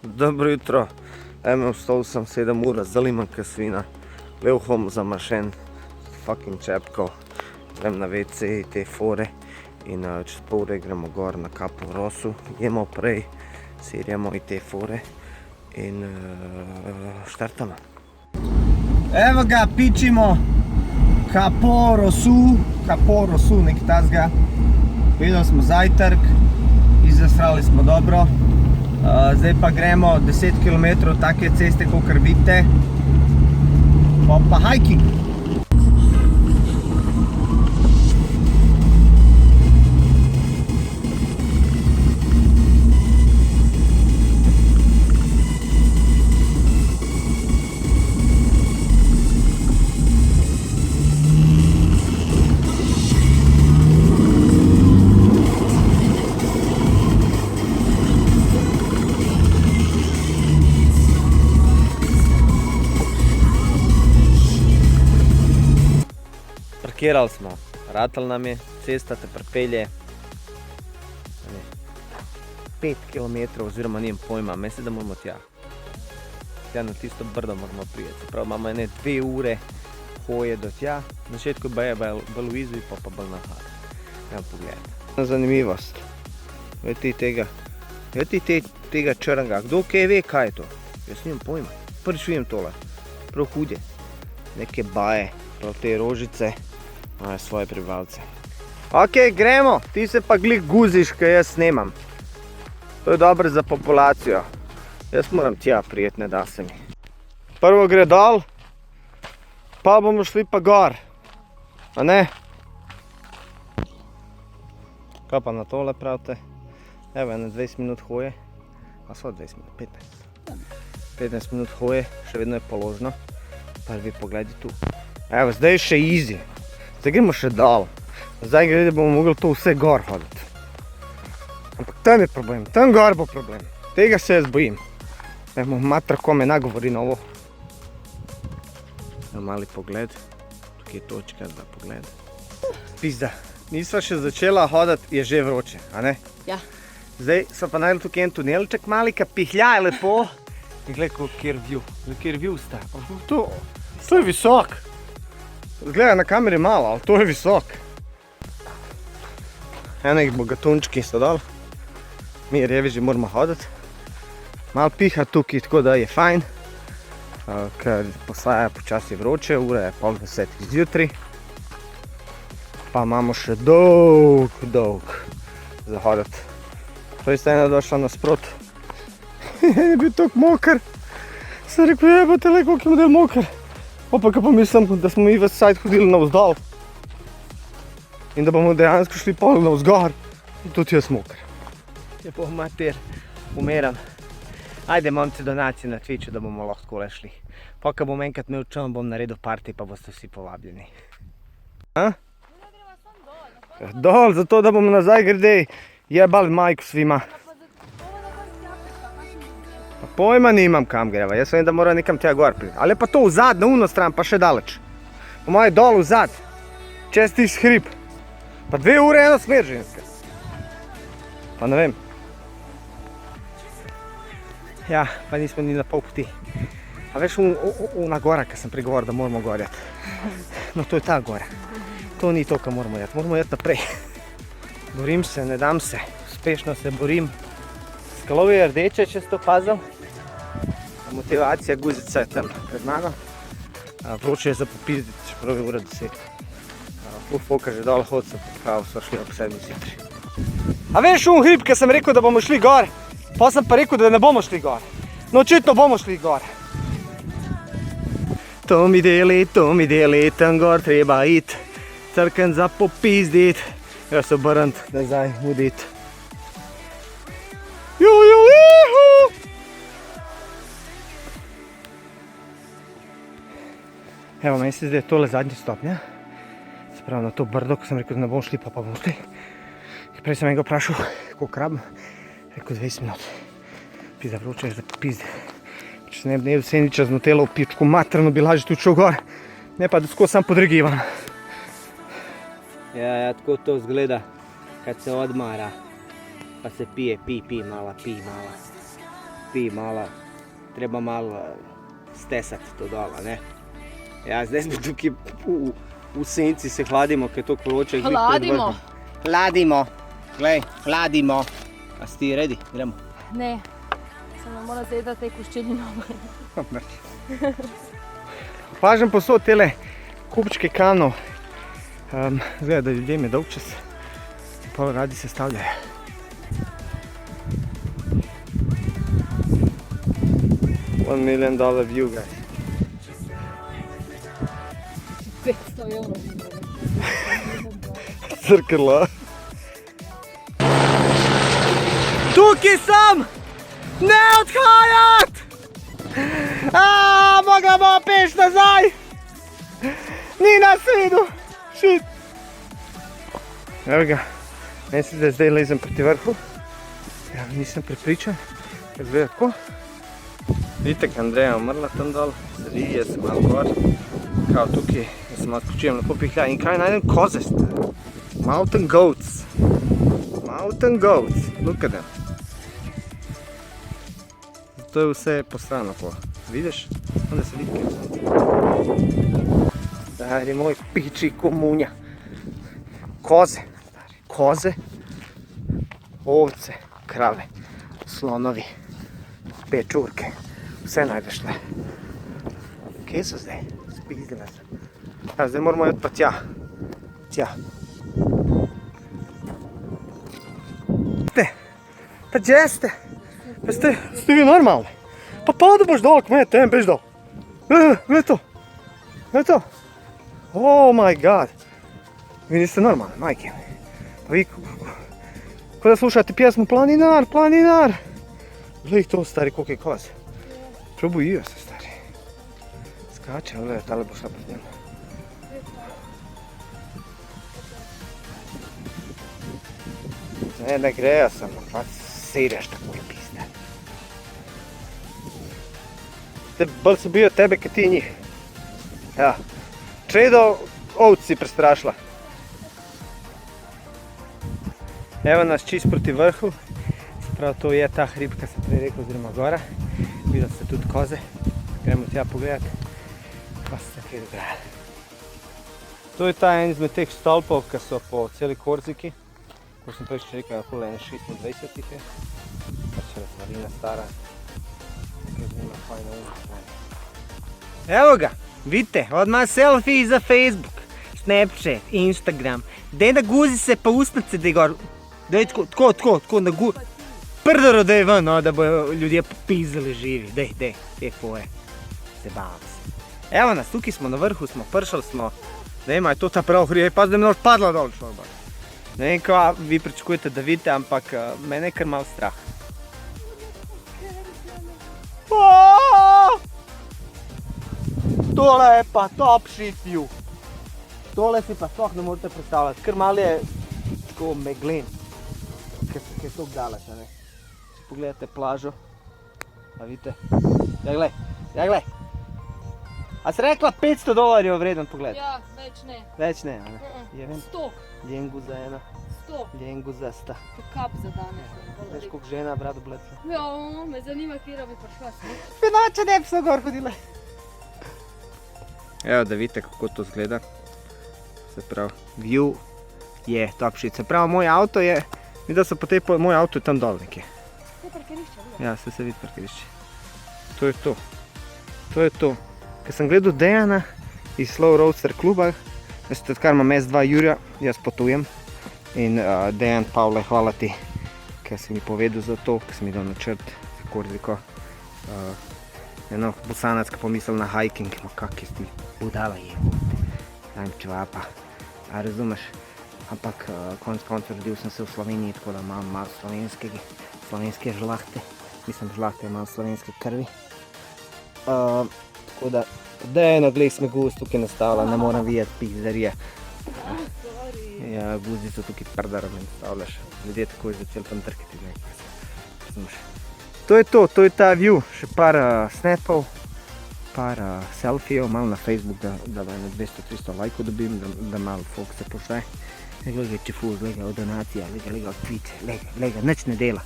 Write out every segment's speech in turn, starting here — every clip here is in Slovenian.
Dobro jutro. Vstal sem 7 ur, zalimanka svina, lev hom zamašen, fucking čepko, grem na WC te fore in čez pol ure gremo gor na kapo v Rosu, jemo prej, sirjamo i te fore in štartamo. Evo ga, pičimo kapo Rosu, nekaj tazga. Videli smo zajtrk, izasrali smo dobro. Zdaj pa gremo 10 km take ceste, kakor vidite. Pa hiking! Parkirali smo, ratal nam je, cesta te pripelje 5 km oziroma nijem pojma, mislim, da moramo tja. Tja na tisto brdo moramo prijeti, prav imamo 2 ure hoje do tja, na začetku je bolj v izvi, pa bolj na hard. Evo pogledajte. Zanimivost, vedi tega črnega, kdo kaj ve, kaj je to? Jaz nijem pojma, prvič vidim tole, prav hudje, neke baje, prav te rožice. Imajo svoje prebivalce. Ok, gremo, ti se pa glih guziš, kaj jaz snemam. To je dobro za populacijo. Jaz moram tja prijeti, ne da se mi. Prvo gre dol, pa bomo šli pa gor. A ne? Kaj pa na tole pravite? Evo, 20 minut hoje. A so 20 minut, 15. 15 minut hoje, še vedno je položno. Prvi pogledi tu. Evo, zdaj je še easy. Zdaj gremo še dol. Zdaj gre, da bomo mogli to vse gor hoditi. Ampak tam je problem, tam gor bo problem. Tega se jaz bojim. Evo, matra ko me nagovori novo. Evo, mali pogled. Tukaj je točka za pogled. Pizda, nisva še začela hoditi, je že vroče, a ne? Ja. Zdaj so pa najeli tukaj en tunelček mali, ki pihlja lepo. In gled, kjer view sta. To je visok. Zgleda na kameri malo, ali to je visok. Enek bogatunčki so dol. Mi reveži moramo hoditi. Malo piha tukaj, tako da je fajn. Ker postaja počasi vroče, ura je 9:30 zjutraj. Pa imamo še dolg za hoditi. Prej sta ena došla nasprot. Je bil toliko moker. Sem rekel, jebate le, koliko je model moker. Opa, ko pa mislim, da smo mi ves sajt hodili navzdol. In da bomo dejansko šli pol navzgor. In tudi jaz moker. Je boh mater, umeram. Ajde, momci, donacije na Twitchu, da bomo lahko takole šli. Pa, ko bom enkrat imel čas, bom naredil party, pa boste vsi povabljeni. A? Dol, zato da bomo nazaj gredej jebali majku svima. Pojma nimam kam greva, jaz vem, da mora nekam tja gor priti. Ali pa to vzad, na uno stran, pa še daleč. Po moje dol vzad, čez tiš hrib. Pa 2 ure eno smer, ženska. Pa ne vem. Ja, pa nismo ni na pol poti. A veš, ona gora, ki sem pregovoril, da moramo gorjati. No, to je ta gora. To ni to, kar moramo jeti. Moramo jeti naprej. Borim se, ne dam se. Uspešno se borim. Skalovi je rdeče, če si to pazil. Motivacija guzica je tam pred mano. Vroče je za popizditi, čeprav je ura 10. Foka že dol hod, sem pripravil, so šli ob 7 zjutraj. A veš hrib, ki sem rekel, da bomo šli gor? Pa sem pa rekel, da ne bomo šli gor. No, očitno bomo šli gor. To mi deli, tam gor treba iti. Crken za popizdit. Jaz se obrnit, nazaj, mudit. Evo, meni se zdaj je tole zadnja stopnja. Se pravi na to brdo, ko sem rekel, da ne bom šli, pa bomo šli. Prej sem enega vprašal, koliko rabim. Rekel 20 minut. Pizda vroče je za pizde. Če se ne bi sendviča z nutelo v pičku materno, bi lažje tudi šel gor. Ne pa, da skozi sam podregivam. Ja, tako to izgleda, kad se odmara. Pa se pije, pi mala. spi malo, treba malo stesati to dol, ne. Ja, zdaj smo tukaj v senci, se hladimo, ker je toliko vroče. Hladimo. Hladimo. Glej, hladimo. A si ti ready? Gremo. Ne, samo mora zdaj da te koščeni noge. Opažam posod tele kupčke kanov. Zgleda, da ljudem je dolg čas. Pa radi se stavljajo. $1 million view, guys. 500 evrov. Crkala. Tukaj sem! Ne odhajat! Mogla bomo peš nazaj! Ni nas vidu! Shit! Evo ga, meni se da zdaj lezem proti vrhu. Ja, nisem prepričan, ker zgleda tako. Vidite, ka Andreja umrla tam dol, sedi, jaz sem malo gor. Kao tukaj, jaz se malo spočijem lepo pihlja in kaj najdem? Koze. Mountain goats. Mountain goats. Look at them. To je vse posrano po. Vidiš? Onda se vidi kaj. Stari moj piči komunja. Koze. Koze. Ovce. Krave. Slonovi. Pečurke. Vse najdeš le. Kje so zdaj? Spizdila se. Ja, zdaj moramo jeti pa tja. Tja. Pa gdje ste? Pa ste vi normalni? Pa pada boš dol, kmet, tem beš dol. Gled to. Gled to. Oh my god. Vi niste normalni, majke. Pa vi, ko da slušate pjesmu Planinar, Planinar. Gled to, stari, koliko je koz. Probujio se, stari. Skače, gled, da li bo šla pred njemu. Ne greja sam, pa sereš tako je pizde. Bolj sem bio tebe, kad ti njih. Ja. Čedo ovci si prestrašila. Evo nas čist proti vrhu. Spravo to je ta hrib, kad sam prej rekel, oziroma gora. Videl ste tudi koze. Gremo tja pogledat. Pa se kaj dogajali. To je ta en izmed teh stolpov, ki so po celi Korziki. Ko sem prejšnji rekel, okolo 26 jih je. Pač razvalina stara. Evo ga, vidite, odmah selfie za Facebook, Snapchat, Instagram. Dej da guzi se pa ustnice, dej gor. Dej tako, na guzi. Prdoro dej ven, no, da bojo ljudje popizdali živi. Dej, te koje. Se bavam se. Evo nas, tukaj smo na vrhu, smo pršali smo. Ne vem, je to ta prav hrije, pa zdaj mi noč padla dol človek. Ne vem, kaj vi pričakujete, da vidite, ampak mene je kar malo strah. Tole je pa top shit view. Tole si pa sploh ne morete predstavljati, kar malo je tako meglen, ker je toliko daleč, ne. Če pogledate plažo, pa vidite, ja glej. A si rekla $500 vreden pogled? Ja, več ne. Več ne, a ne? 100. Ljengu za ena, 100. ljengu za sta. Kap za danes. Veš, koliko žena brado blecla? Ja, me zanima, kjera bi prišla sem. Spinoče ne bi so gor hodile. Evo, da vidite, kako to izgleda. Se pravi, view je top shit. Se pravi, moj avto je, videl so potem, moj avto je tam dol nekje. To je parkirišče, vidiš? Ja, se vidi parkirišče. To je to. To je to. Ker sem gledal Dejana iz Slow Roadster kluba, veste, odkar imam S2 Jurja, jaz potujem. In Dejan, Pavle, hvala ti, ker si mi povedal za to, ker si mi dal načrt za Korziko. Eno bosanac, ki pomisel na hiking, ma kak je ti budala je. Dajem čevapa, a razumeš? Ampak konec konca rodil sem se v Sloveniji, tako da imam malo slovenske žlahte. Mislim, žlahte imam slovenske krvi. Tako da, Dejano, glej sme guz tukaj nastavila, ne moram vidjeti pizdarije. Ja, guzi so tukaj prdaro me nastavljaš. Ljudje takoj začeli tam trkati. To je to, to je ta view. Še par snapov, par selfijev, malo na Facebook, da 200-300 lajkov dobim, da malo folk se pošle. Gleda, če fuz, gleda, od donacija, gleda, od Twitch, gleda, nič ne dela.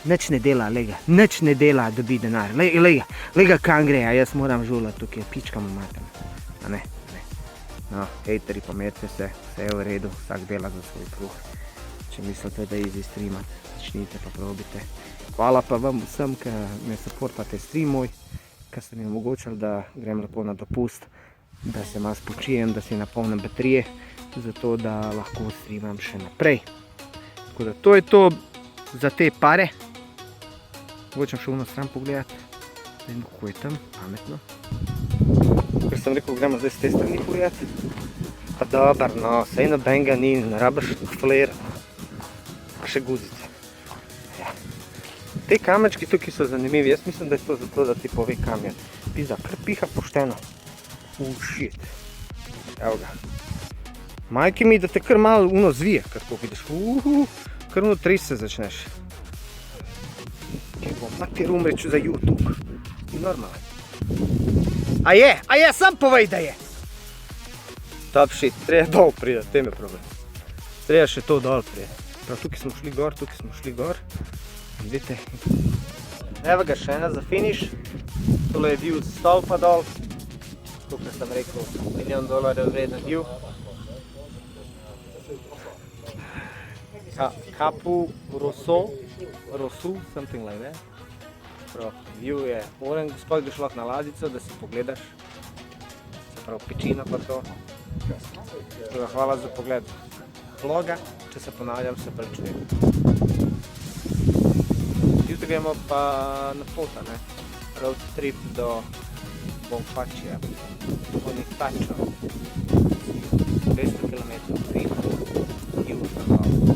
Nič ne dela, lega, nič ne dela, dobi denar. Lega kam gre, a jaz moram žulati tukaj, pička mu matem. A ne, ne. No, hejteri, pomerite se, vse je v redu, vsak dela za svoj kruh. Če mislite, da je easy streamati, začnite pa probite. Hvala pa vam vsem, ki me supportate stream moj, ki ste mi omogočili, da grem lepo na dopust, da se malo spočijem, da si napolnim baterije, zato da lahko streamam še naprej. Tako da to je to za te pare. Mogočem še v stran pogledati, da vidimo, kako je tam, pametno. Ker sem rekel, gremo zdaj z te strani pogledati. Pa dobar, no, sej nobenega ni, ne rabiš flair, pa še guzice. Ja. Te kamečki tukaj so zanimivi, jaz mislim, da je to zato, da ti pove kam je. Pizda, kar piha pošteno. Shit. Evo ga. Majke mi, da te kar malo uno zvije, kar tako vidiš. Kar uno tris se začneš. Mater umreću za YouTube. I normalno. A je, sam povej da je. Top shit, treba dol prije, tem je problem. Treba še to dol prije. Prav, tukaj smo šli gor. Vidite. Evo ga še ena za finish. Tole je bil stolpa dol. Tukaj sem rekel, $1 milijon vreden bil. Capu Rosu, something like that. View je oren, sploh greš lahko na ladjico, da si pogledaš. Se pravi, pečina pa to. Hvala za pogled vloga, če se ponavljam, se prečujem. Jutri gremo pa na fota, ne? Road trip do Bonfaccia, Bonifacio. 200 km južno.